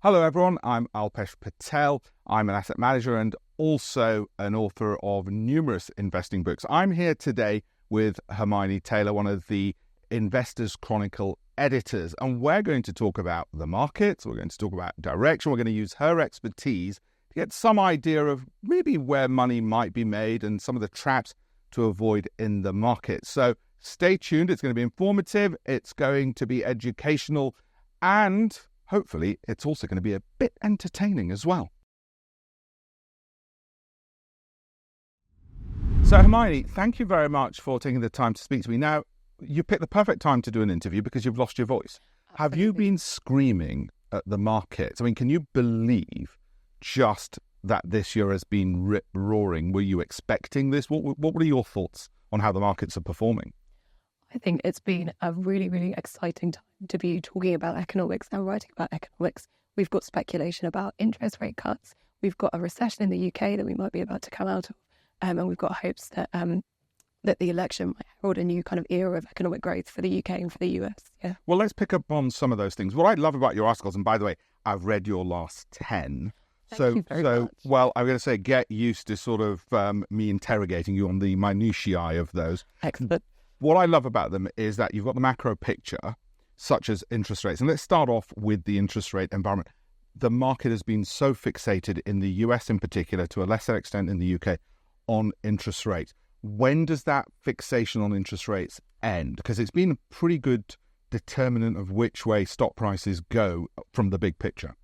Hello everyone, I'm Alpesh Patel. I'm an asset manager and also an author of numerous investing books. I'm here today with Hermione Taylor, one of the Investors Chronicle editors, and we're going to talk about the markets, we're going to talk about direction, we're going to use her expertise to get some idea of maybe where money might be made and some of the traps to avoid in the market. So stay tuned, it's going to be informative, it's going to be educational, and hopefully, it's also going to be a bit entertaining as well. So, Hermione, thank you very much for taking the time to speak to me. Now, you picked the perfect time to do an interview because you've lost your voice. Absolutely. Have you been screaming at the markets? I mean, can you believe just that this year has been rip-roaring? Were you expecting this? What were your thoughts on how the markets are performing? I think it's been a really, really exciting time to be talking about economics and writing about economics. We've got speculation about interest rate cuts. We've got a recession in the UK that we might be about to come out of. And we've got hopes that that the election might herald a new kind of era of economic growth for the UK and for the US. Yeah. Well, let's pick up on some of those things. What I love about your articles, and by the way, I've read your last 10. Thank you very much. Well, I'm going to say get used to sort of me interrogating you on the minutiae of those. Excellent. What I love about them is that you've got the macro picture, such as interest rates. And let's start off with the interest rate environment. The market has been so fixated in the US in particular, to a lesser extent in the UK, on interest rates. When does that fixation on interest rates end? Because it's been a pretty good determinant of which way stock prices go from the big picture.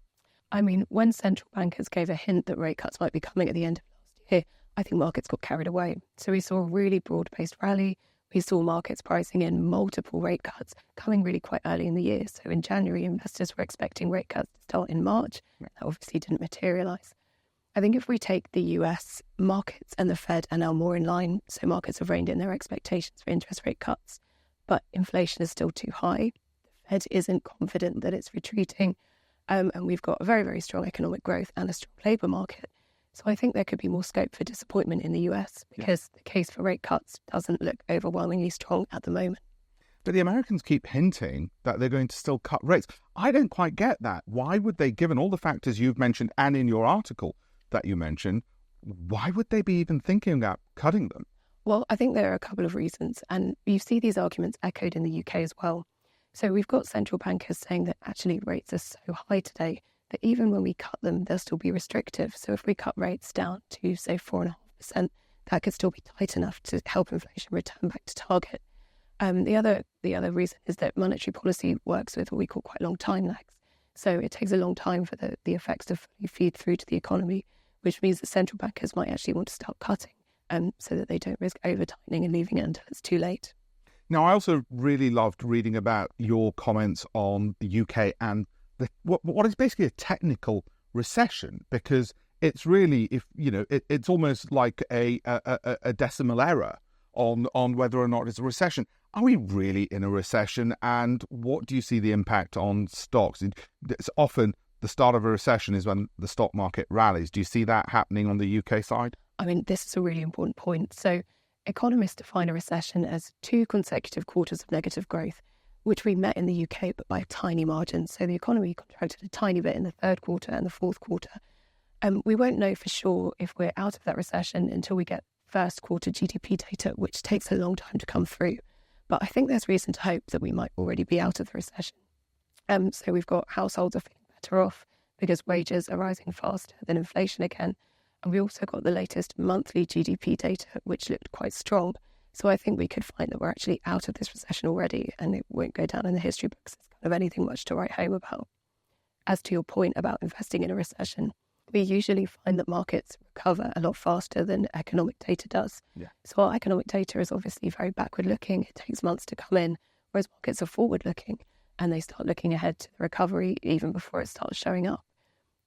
I mean, when central bankers gave a hint that rate cuts might be coming at the end of last year, I think markets got carried away. So we saw a really broad-based rally. We saw markets pricing in multiple rate cuts coming really quite early in the year. So in January, investors were expecting rate cuts to start in March. That obviously didn't materialise. I think if we take the US, markets and the Fed are now more in line. So markets have reined in their expectations for interest rate cuts. But inflation is still too high. The Fed isn't confident that it's retreating. And we've got a very, very strong economic growth and a strong labour market. So I think there could be more scope for disappointment in the US because the case for rate cuts doesn't look overwhelmingly strong at the moment. But the Americans keep hinting that they're going to still cut rates. I don't quite get that. Why would they, given all the factors you've mentioned and in your article that you mentioned, why would they be even thinking about cutting them? Well, I think there are a couple of reasons. And you see these arguments echoed in the UK as well. So we've got central bankers saying that actually rates are so high today that even when we cut them, they'll still be restrictive. So if we cut rates down to, say, 4.5%, that could still be tight enough to help inflation return back to target. The other reason is that monetary policy works with what we call quite long time lags. So it takes a long time for the effects to fully feed through to the economy, which means that central bankers might actually want to start cutting so that they don't risk over-tightening and leaving it until it's too late. Now, I also really loved reading about your comments on the UK and what is basically a technical recession, because it's really, it's almost like a decimal error on whether or not it's a recession. Are we really in a recession? And what do you see the impact on stocks? It's often the start of a recession is when the stock market rallies. Do you see that happening on the UK side? I mean, this is a really important point. So economists define a recession as 2 consecutive quarters of negative growth, which we met in the UK, but by a tiny margin. So the economy contracted a tiny bit in the third quarter and the fourth quarter. We won't know for sure if we're out of that recession until we get first quarter GDP data, which takes a long time to come through. But I think there's reason to hope that we might already be out of the recession. So we've got households are feeling better off because wages are rising faster than inflation again. And we also got the latest monthly GDP data, which looked quite strong. So I think we could find that we're actually out of this recession already, and it won't go down in the history books as kind of anything much to write home about. As to your point about investing in a recession, we usually find that markets recover a lot faster than economic data does. Yeah. So our economic data is obviously very backward-looking. It takes months to come in, whereas markets are forward-looking, and they start looking ahead to the recovery even before it starts showing up.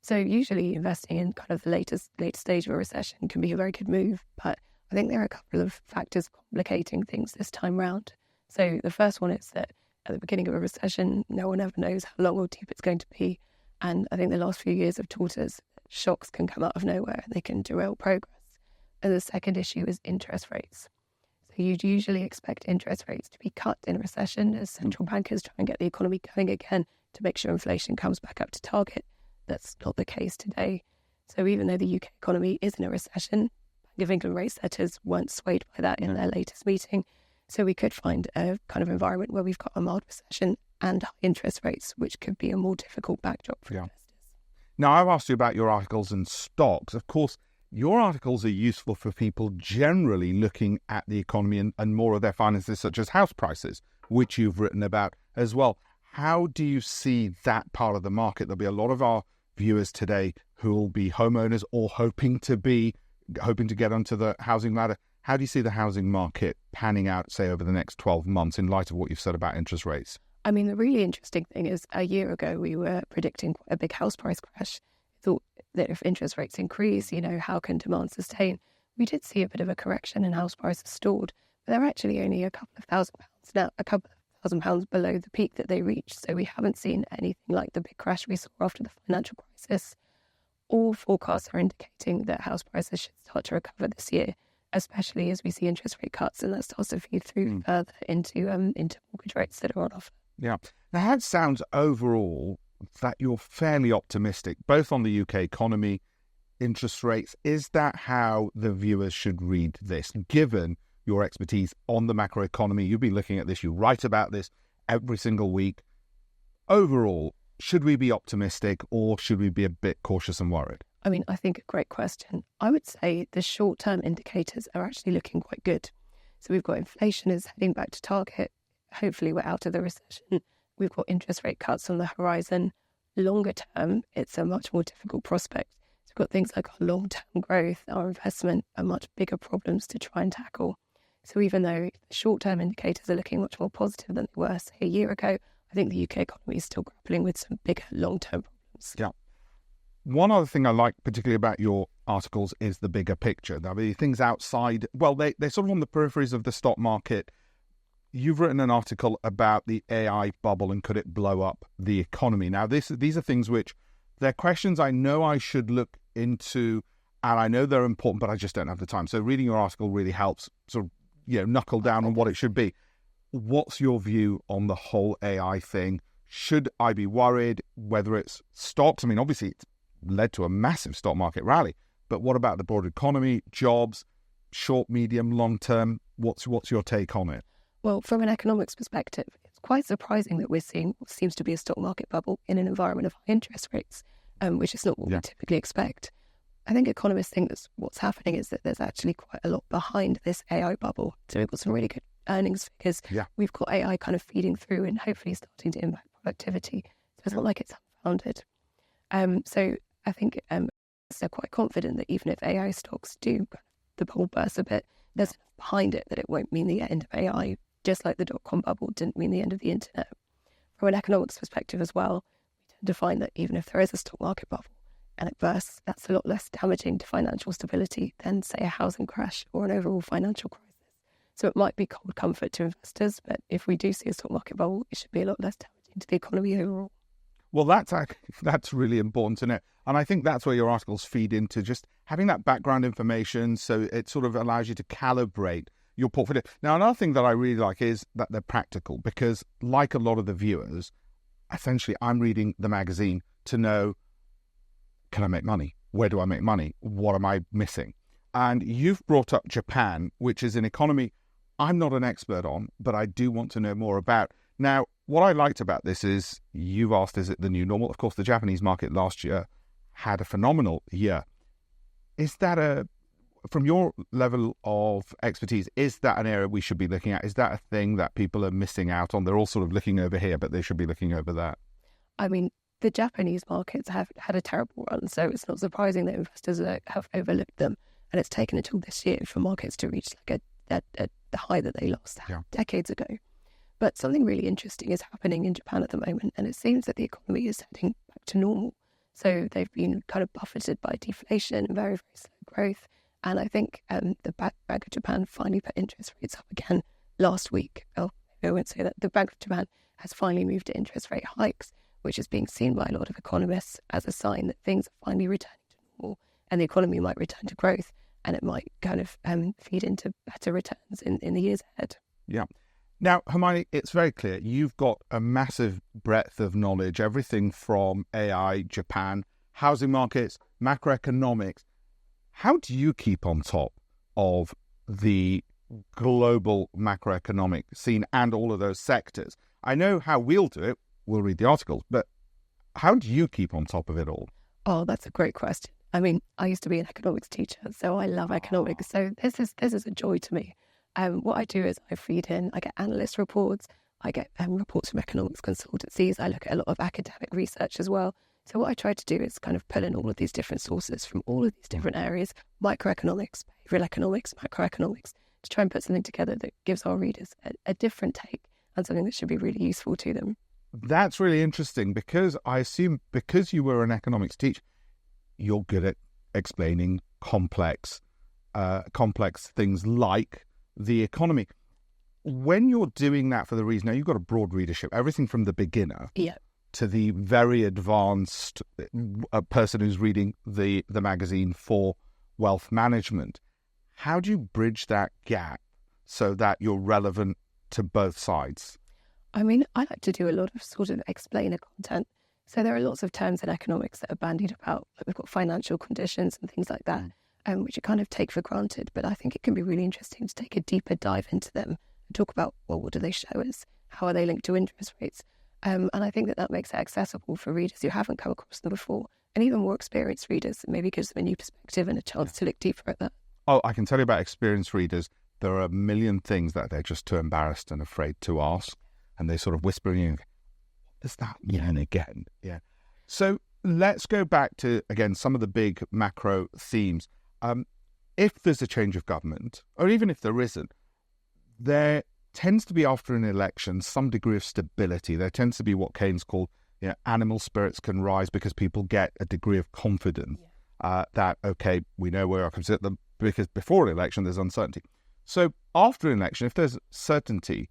So usually investing in kind of the late stage of a recession can be a very good move, but I think there are a couple of factors complicating things this time round. So the first one is that at the beginning of a recession, no one ever knows how long or deep it's going to be. And I think the last few years have taught us that shocks can come out of nowhere and they can derail progress. And the second issue is interest rates. So you'd usually expect interest rates to be cut in a recession as central bankers try and get the economy going again to make sure inflation comes back up to target. that's not the case today. So even though the UK economy is in a recession, Bank of England rate setters weren't swayed by that in their latest meeting. So we could find a kind of environment where we've got a mild recession and high interest rates, which could be a more difficult backdrop for investors. Now, I've asked you about your articles and stocks. Of course, your articles are useful for people generally looking at the economy and more of their finances, such as house prices, which you've written about as well. How do you see that part of the market? There'll be a lot of our viewers today who will be homeowners or hoping to get onto the housing ladder. How do you see the housing market panning out, say, over the next 12 months in light of what you've said about interest rates? I mean, the really interesting thing is a year ago, we were predicting a big house price crash. Thought that if interest rates increase, how can demand sustain? We did see a bit of a correction and house prices stalled, but they're actually only a couple of £1,000s now, a couple of £1,000 below the peak that they reached. So we haven't seen anything like the big crash we saw after the financial crisis. All forecasts are indicating that house prices should start to recover this year, especially as we see interest rate cuts, and that starts to feed through further into mortgage rates that are on offer. Yeah. Now, that sounds overall that you're fairly optimistic, both on the UK economy, interest rates. Is that how the viewers should read this, given your expertise on the macroeconomy? You've been looking at this, you write about this every single week. Overall, should we be optimistic or should we be a bit cautious and worried? I mean, I think a great question. I would say the short-term indicators are actually looking quite good. So we've got inflation is heading back to target. Hopefully we're out of the recession. We've got interest rate cuts on the horizon. Longer term, it's a much more difficult prospect. So we've got things like our long-term growth, our investment are much bigger problems to try and tackle. So even though the short-term indicators are looking much more positive than they were, say, a year ago, I think the UK economy is still grappling with some bigger long-term problems. Yeah. One other thing I like particularly about your articles is the bigger picture. There are things outside, well, they're sort of on the peripheries of the stock market. You've written an article about the AI bubble and could it blow up the economy. Now, these are things which, they're questions I know I should look into, and I know they're important, but I just don't have the time. So reading your article really helps sort of, knuckle down on what it should be. What's your view on the whole AI thing? Should I be worried whether it's stocks? I mean, obviously, it's led to a massive stock market rally, but what about the broader economy, jobs, short, medium, long term? What's your take on it? Well, from an economics perspective, it's quite surprising that we're seeing what seems to be a stock market bubble in an environment of high interest rates, which is not what we typically expect. I think economists think that what's happening is that there's actually quite a lot behind this AI bubble. So we've got some really good earnings figures. Yeah. We've got AI kind of feeding through and hopefully starting to impact productivity. So it's not like it's unfounded. So I think they're quite confident that even if AI stocks do, the bubble burst a bit, there's enough behind it that it won't mean the end of AI, just like the dot-com bubble didn't mean the end of the internet. From an economics perspective as well, we tend to find that even if there is a stock market bubble and it bursts, that's a lot less damaging to financial stability than, say, a housing crash or an overall financial crisis. So it might be cold comfort to investors, but if we do see a stock market bubble, it should be a lot less damaging to the economy overall. Well, that's really important to know. And I think that's where your articles feed into, just having that background information, so it sort of allows you to calibrate your portfolio. Now, another thing that I really like is that they're practical, because like a lot of the viewers, essentially I'm reading the magazine to know, can I make money? Where do I make money? What am I missing? And you've brought up Japan, which is an economy I'm not an expert on, but I do want to know more about. Now, what I liked about this is you've asked, is it the new normal? Of course, the Japanese market last year had a phenomenal year. Is that from your level of expertise, is that an area we should be looking at? Is that a thing that people are missing out on? They're all sort of looking over here, but they should be looking over that. I mean, the Japanese markets have had a terrible run, so it's not surprising that investors have overlooked them. And it's taken until this year for markets to reach like the high that they lost decades ago. But something really interesting is happening in Japan at the moment, and it seems that the economy is heading back to normal. So they've been kind of buffeted by deflation and very, very slow growth. And I think the Bank of Japan finally put interest rates up again last week. Oh, I won't say that. The Bank of Japan has finally moved to interest rate hikes, which is being seen by a lot of economists as a sign that things are finally returning to normal and the economy might return to growth, and it might kind of feed into better returns in the years ahead. Yeah. Now, Hermione, it's very clear you've got a massive breadth of knowledge, everything from AI, Japan, housing markets, macroeconomics. How do you keep on top of the global macroeconomic scene and all of those sectors? I know how we'll do it. We'll read the articles, but how do you keep on top of it all? Oh, that's a great question. I mean, I used to be an economics teacher, so I love economics. So this is a joy to me. What I do is I get analyst reports, I get reports from economics consultancies, I look at a lot of academic research as well. So what I try to do is kind of pull in all of these different sources from all of these different areas, microeconomics, behavioral economics, macroeconomics, to try and put something together that gives our readers a different take and something that should be really useful to them. That's really interesting, because I assume because you were an economics teacher, you're good at explaining complex things like the economy. When you're doing that for the reason, now you've got a broad readership, everything from the beginner to the very advanced person who's reading the magazine for wealth management. How do you bridge that gap so that you're relevant to both sides? I mean, I like to do a lot of sort of explainer content. So there are lots of terms in economics that are bandied about. Like we've got financial conditions and things like that, which you kind of take for granted. But I think it can be really interesting to take a deeper dive into them and talk about, well, what do they show us? How are they linked to interest rates? And I think that makes it accessible for readers who haven't come across them before, and even more experienced readers. Maybe gives them a new perspective and a chance to look deeper at that. Oh, I can tell you about experienced readers. There are a million things that they're just too embarrassed and afraid to ask. And they sort of whisper in you, what does that mean again? Yeah. So let's go back to, again, some of the big macro themes. If there's a change of government, or even if there isn't, there tends to be, after an election, some degree of stability. There tends to be what Keynes called, animal spirits can rise because people get a degree of confidence that, okay, we know where our consider, because before an election, there's uncertainty. So after an election, if there's certainty,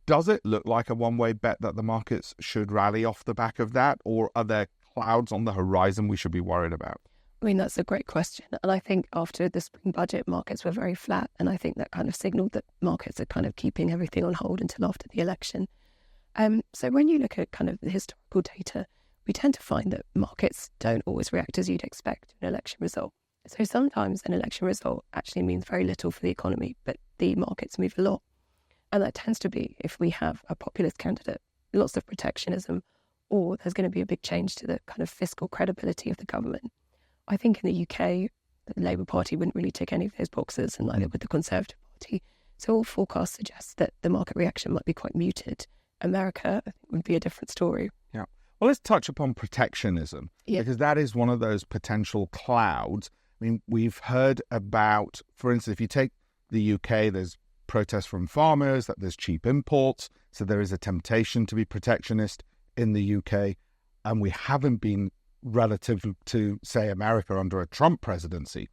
does it look like a one-way bet that the markets should rally off the back of that? Or are there clouds on the horizon we should be worried about? I mean, that's a great question. And I think after the spring budget, markets were very flat. And I think that kind of signaled that markets are kind of keeping everything on hold until after the election. So when you look at kind of the historical data, we tend to find that markets don't always react as you'd expect to an election result. So sometimes an election result actually means very little for the economy, but the markets move a lot. And that tends to be if we have a populist candidate, lots of protectionism, or there's going to be a big change to the kind of fiscal credibility of the government. I think in the UK, the Labour Party wouldn't really tick any of those boxes, and neither would the Conservative Party. So all forecasts suggest that the market reaction might be quite muted. America, I think, would be a different story. Yeah. Well, let's touch upon protectionism, because that is one of those potential clouds. I mean, we've heard about, for instance, if you take the UK, there's protests from farmers, that there's cheap imports, so there is a temptation to be protectionist in the UK, and we haven't been relative to, say, America under a Trump presidency.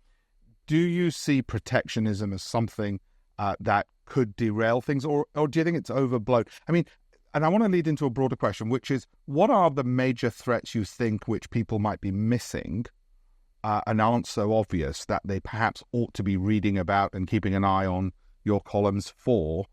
Do you see protectionism as something that could derail things, or do you think it's overblown? I mean, and I want to lead into a broader question, which is, what are the major threats you think which people might be missing and aren't so obvious that they perhaps ought to be reading about and keeping an eye on your columns for,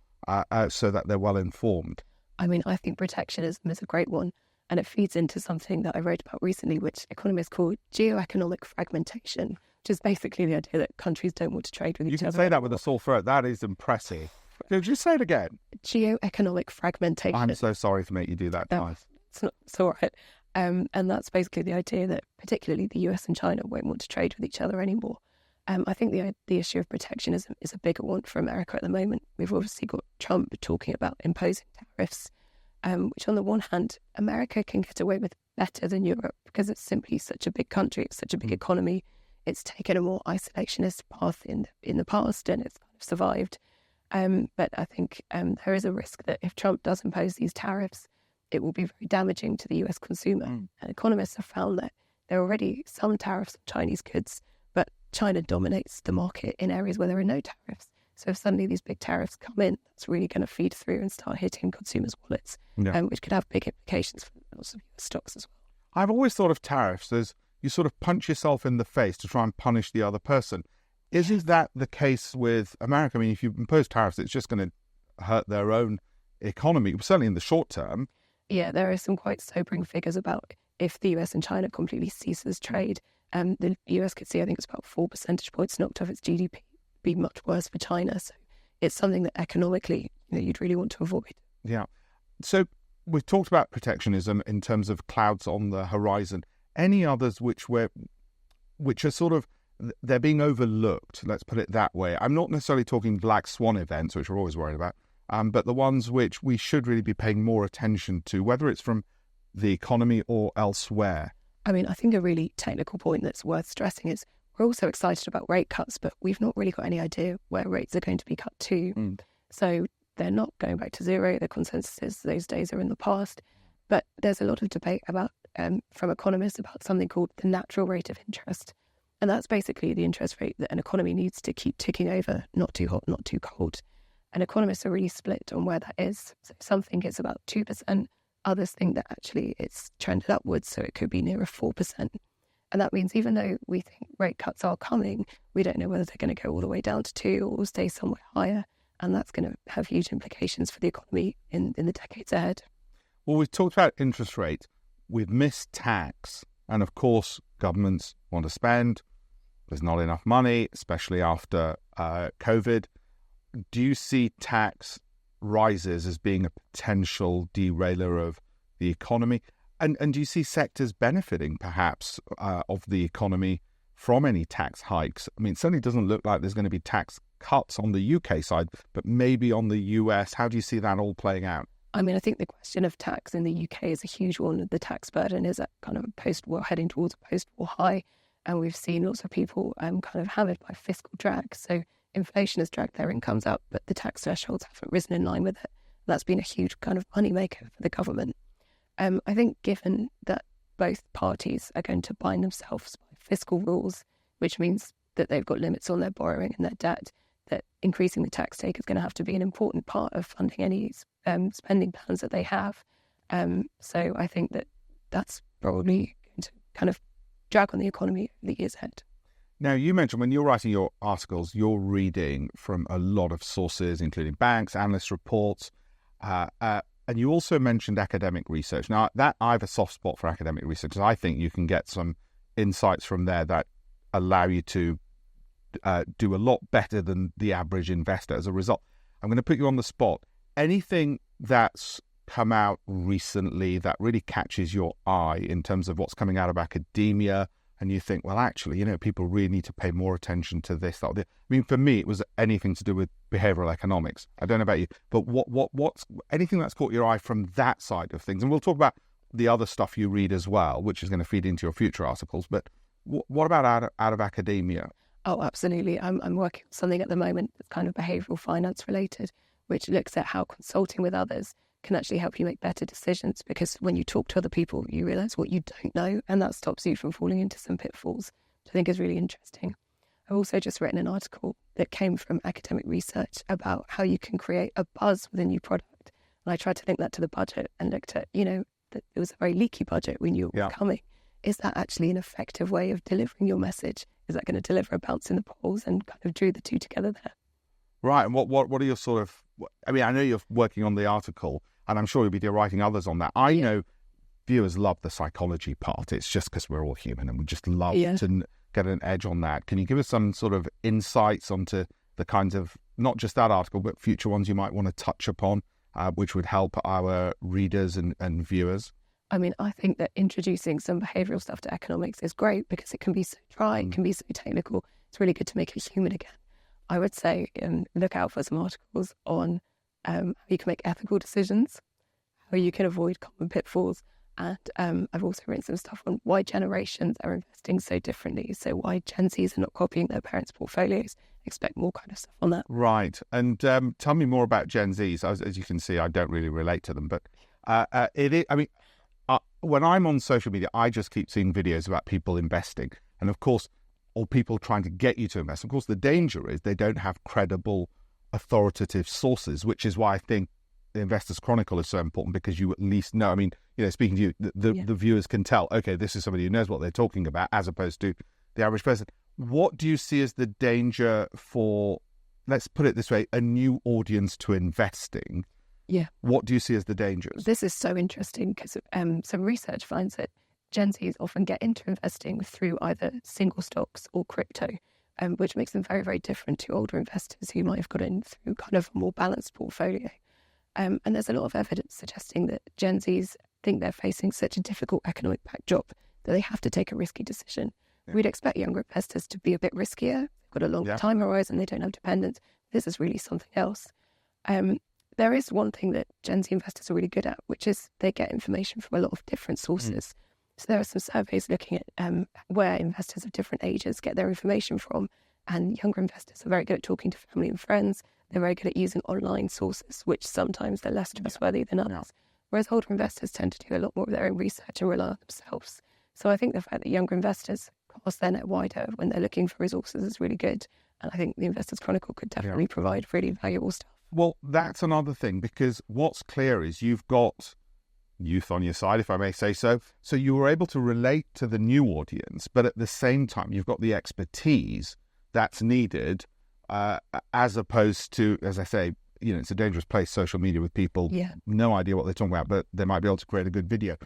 so that they're well informed? I mean, I think protectionism is a great one, and it feeds into something that I wrote about recently, which economists call geoeconomic fragmentation, which is basically the idea that countries don't want to trade with each other. You can say that with a sore throat. That is impressive. Did you say it again? Geoeconomic fragmentation. I'm so sorry to make you do that twice. It's all right. And that's basically the idea that particularly the US and China won't want to trade with each other anymore. I think the issue of protectionism is a bigger one for America at the moment. We've obviously got Trump talking about imposing tariffs, which on the one hand, America can get away with better than Europe because it's simply such a big country, it's such a big economy. It's taken a more isolationist path in the past, and it's kind of survived. But I think there is a risk that if Trump does impose these tariffs, it will be very damaging to the US consumer. And economists have found that there are already some tariffs on Chinese goods, but China dominates the market in areas where there are no tariffs. So if suddenly these big tariffs come in, that's really going to feed through and start hitting consumers' wallets, which could have big implications for lots of US stocks as well. I've always thought of tariffs as you sort of punch yourself in the face to try and punish the other person. Isn't that the case with America? I mean, if you impose tariffs, it's just going to hurt their own economy, certainly in the short term. Yeah, there are some quite sobering figures about if the US and China completely ceases trade, the US could see, I think it's about 4 percentage points knocked off its GDP, be much worse for China. So it's something that economically, you'd really want to avoid. Yeah. So we've talked about protectionism in terms of clouds on the horizon. Any others which are sort of, they're being overlooked, let's put it that way. I'm not necessarily talking black swan events, which we're always worried about, but the ones which we should really be paying more attention to, whether it's from the economy or elsewhere. I mean, I think a really technical point that's worth stressing is we're also excited about rate cuts, but we've not really got any idea where rates are going to be cut to. So they're not going back to zero. The consensus is those days are in the past. But there's a lot of debate about from economists about something called the natural rate of interest. And that's basically the interest rate that an economy needs to keep ticking over, not too hot, not too cold. And economists are really split on where that is. So some think it's about 2%. Others think that actually it's trended upwards, so it could be nearer 4%. And that means even though we think rate cuts are coming, we don't know whether they're going to go all the way down to 2 or stay somewhere higher. And that's going to have huge implications for the economy in the decades ahead. Well, we've talked about interest rate. We've missed tax. And of course, governments want to spend. There's not enough money, especially after COVID. Do you see tax rises as being a potential derailer of the economy? And do you see sectors benefiting, perhaps, of the economy from any tax hikes? I mean, it certainly doesn't look like there's going to be tax cuts on the UK side, but maybe on the US. How do you see that all playing out? I mean, I think the question of tax in the UK is a huge one. The tax burden is at kind of a post-war, heading towards a post-war high. And we've seen lots of people kind of hammered by fiscal drag. So inflation has dragged their incomes up, but the tax thresholds haven't risen in line with it. That's been a huge kind of moneymaker for the government. I think given that both parties are going to bind themselves by fiscal rules, which means that they've got limits on their borrowing and their debt, that increasing the tax take is going to have to be an important part of funding any spending plans that they have. So I think that that's probably going to kind of drag on the economy over the years ahead. Now, you mentioned when you're writing your articles, you're reading from a lot of sources, including banks, analyst reports, and you also mentioned academic research. Now, that I have a soft spot for academic research, because I think you can get some insights from there that allow you to do a lot better than the average investor as a result. I'm going to put you on the spot. Anything that's come out recently that really catches your eye in terms of what's coming out of academia, and you think, well, actually, people really need to pay more attention to this, that, or that. I mean, for me, it was anything to do with behavioral economics. I don't know about you, but what's anything that's caught your eye from that side of things? And we'll talk about the other stuff you read as well, which is going to feed into your future articles. But what about out of academia? Oh, absolutely. I'm working on something at the moment that's kind of behavioural finance related, which looks at how consulting with others can actually help you make better decisions, because when you talk to other people, you realise what you don't know, and that stops you from falling into some pitfalls, which I think is really interesting. I've also just written an article that came from academic research about how you can create a buzz with a new product. And I tried to link that to the budget and looked at, that it was a very leaky budget we knew it was coming. Is that actually an effective way of delivering your message? Is that going to deliver a bounce in the polls, and kind of drew the two together there? Right. And what are your sort of, I mean, I know you're working on the article, and I'm sure you'll be writing others on that. I know viewers love the psychology part. It's just because we're all human and we just love to get an edge on that. Can you give us some sort of insights onto the kinds of, not just that article, but future ones you might want to touch upon, which would help our readers and viewers? I mean, I think that introducing some behavioural stuff to economics is great because it can be so dry, it can be so technical. It's really good to make it human again. I would say look out for some articles on how you can make ethical decisions, how you can avoid common pitfalls. And I've also written some stuff on why generations are investing so differently. So why Gen Zs are not copying their parents' portfolios. Expect more kind of stuff on that. Right. And tell me more about Gen Zs. As you can see, I don't really relate to them. But it is, I mean, when I'm on social media, I just keep seeing videos about people investing. And of course, or people trying to get you to invest. Of course, the danger is they don't have credible, authoritative sources, which is why I think the Investors Chronicle is so important, because you at least know, I mean, speaking to you, the viewers can tell, okay, this is somebody who knows what they're talking about, as opposed to the average person. What do you see as the danger for, let's put it this way, a new audience to investing? Yeah. What do you see as the dangers? This is so interesting because some research finds that Gen Zs often get into investing through either single stocks or crypto, which makes them very, very different to older investors who might have got in through kind of a more balanced portfolio. And there's a lot of evidence suggesting that Gen Zs think they're facing such a difficult economic backdrop that they have to take a risky decision. Yeah. We'd expect younger investors to be a bit riskier. They've got a longer time horizon, they don't have dependence. This is really something else. There is one thing that Gen Z investors are really good at, which is they get information from a lot of different sources. So there are some surveys looking at where investors of different ages get their information from. And younger investors are very good at talking to family and friends. They're very good at using online sources, which sometimes they're less trustworthy than others. Whereas older investors tend to do a lot more of their own research and rely on themselves. So I think the fact that younger investors cast their net wider when they're looking for resources is really good. And I think the Investors Chronicle could definitely provide really valuable stuff. Well, that's another thing, because what's clear is you've got youth on your side, if I may say so. So you were able to relate to the new audience, but at the same time, you've got the expertise that's needed, as opposed to, as I say, it's a dangerous place, social media, with people no idea what they're talking about, but they might be able to create a good video.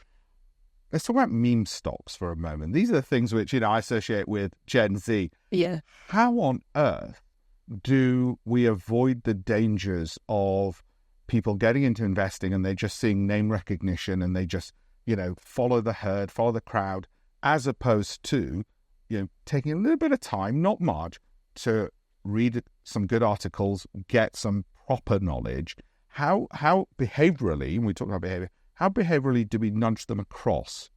Let's talk about meme stocks for a moment. These are the things which, I associate with Gen Z. Yeah. How on earth do we avoid the dangers of people getting into investing and they're just seeing name recognition and they just, follow the herd, follow the crowd, as opposed to, taking a little bit of time, not much, to read some good articles, get some proper knowledge? How behaviorally, and we talk about behavior, how behaviorally do we nudge them across?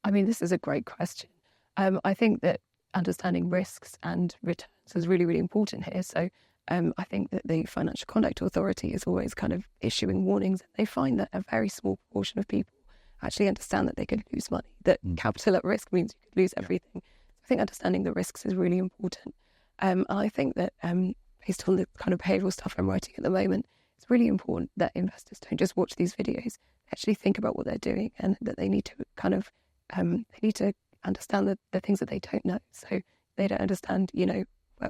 I mean, this is a great question. I think that understanding risks and returns is really, really important here. So I think that the Financial Conduct Authority is always kind of issuing warnings. They find that a very small proportion of people actually understand that they could lose money, that capital at risk means you could lose everything. I think understanding the risks is really important. And I think that based on the kind of behavioural stuff I'm writing at the moment, it's really important that investors don't just watch these videos, actually think about what they're doing, and that they need to kind of, they need to understand the things that they don't know. So they don't understand,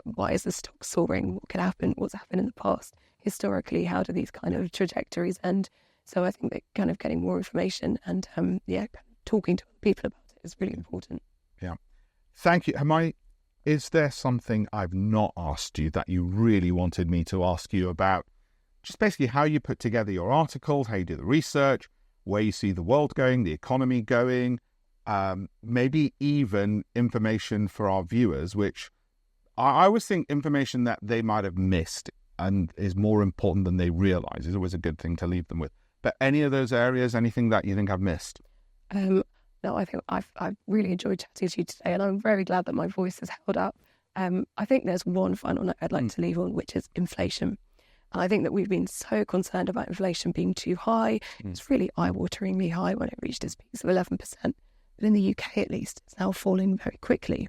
why is the stock soaring? What could happen? What's happened in the past? Historically, how do these kind of trajectories end? So I think that kind of getting more information and, talking to other people about it is really important. Yeah. Thank you. Hermione, is there something I've not asked you that you really wanted me to ask you about? Just basically how you put together your articles, how you do the research, where you see the world going, the economy going, maybe even information for our viewers, which I always think information that they might have missed and is more important than they realise is always a good thing to leave them with. But any of those areas, anything that you think I've missed? No, I think I've really enjoyed chatting to you today, and I'm very glad that my voice has held up. I think there's one final note I'd like to leave on, which is inflation. And I think that we've been so concerned about inflation being too high. It's really eye-wateringly high when it reached its peaks of 11%. But in the UK, at least, it's now falling very quickly.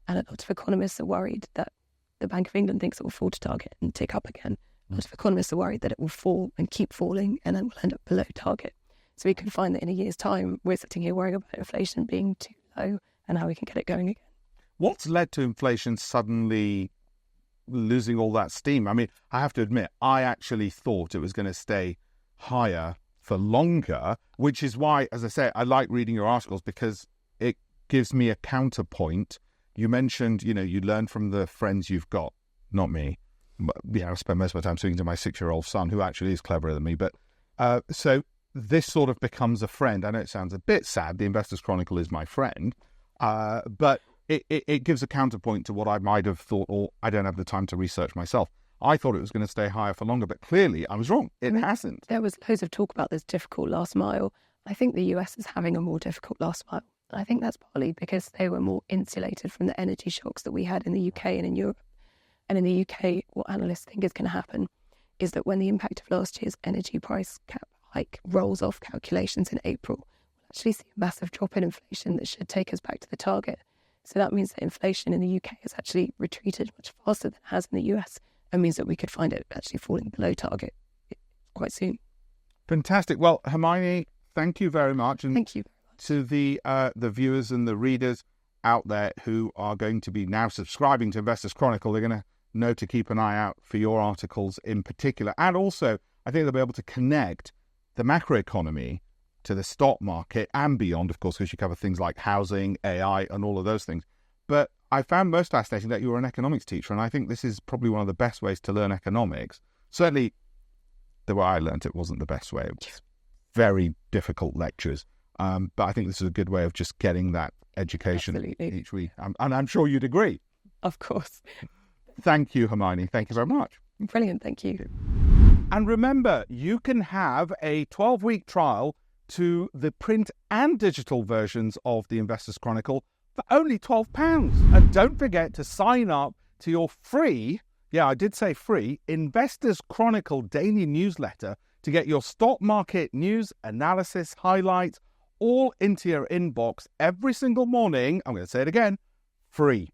And a lot of economists are worried that the Bank of England thinks it will fall to target and tick up again. A lot of economists are worried that it will fall and keep falling and then will end up below target. So we can find that in a year's time, we're sitting here worrying about inflation being too low and how we can get it going again. What's led to inflation suddenly losing all that steam? I mean, I have to admit, I actually thought it was going to stay higher for longer, which is why, as I say, I like reading your articles because it gives me a counterpoint. You mentioned, you learn from the friends you've got, not me. I spend most of my time speaking to my 6-year-old son, who actually is cleverer than me. But so this sort of becomes a friend. I know it sounds a bit sad. The Investors Chronicle is my friend, but it gives a counterpoint to what I might have thought, or I don't have the time to research myself. I thought it was going to stay higher for longer, but clearly I was wrong. It hasn't. There was loads of talk about this difficult last mile. I think the US is having a more difficult last mile. I think that's partly because they were more insulated from the energy shocks that we had in the UK and in Europe. And in the UK, what analysts think is going to happen is that when the impact of last year's energy price cap hike rolls off calculations in April, we'll actually see a massive drop in inflation that should take us back to the target. So that means that inflation in the UK has actually retreated much faster than it has in the US, and means that we could find it actually falling below target quite soon. Fantastic. Well, Hermione, thank you very much. And thank you very much. To the viewers and the readers out there who are going to be now subscribing to Investors Chronicle, they're going to know to keep an eye out for your articles in particular. And also, I think they'll be able to connect the macroeconomy to the stock market and beyond, of course, because you cover things like housing, AI, and all of those things. But I found most fascinating that you were an economics teacher, and I think this is probably one of the best ways to learn economics. Certainly, the way I learned it wasn't the best way. It was very difficult lectures. But I think this is a good way of just getting that education each week. And I'm sure you'd agree. Of course. Thank you, Hermione. Thank you very much. Brilliant. Thank you. And remember, you can have a 12-week trial to the print and digital versions of the Investors Chronicle for only £12. And don't forget to sign up to your free, yeah, I did say free, Investors Chronicle daily newsletter to get your stock market news, analysis, highlights, all into your inbox every single morning. I'm going to say it again, free.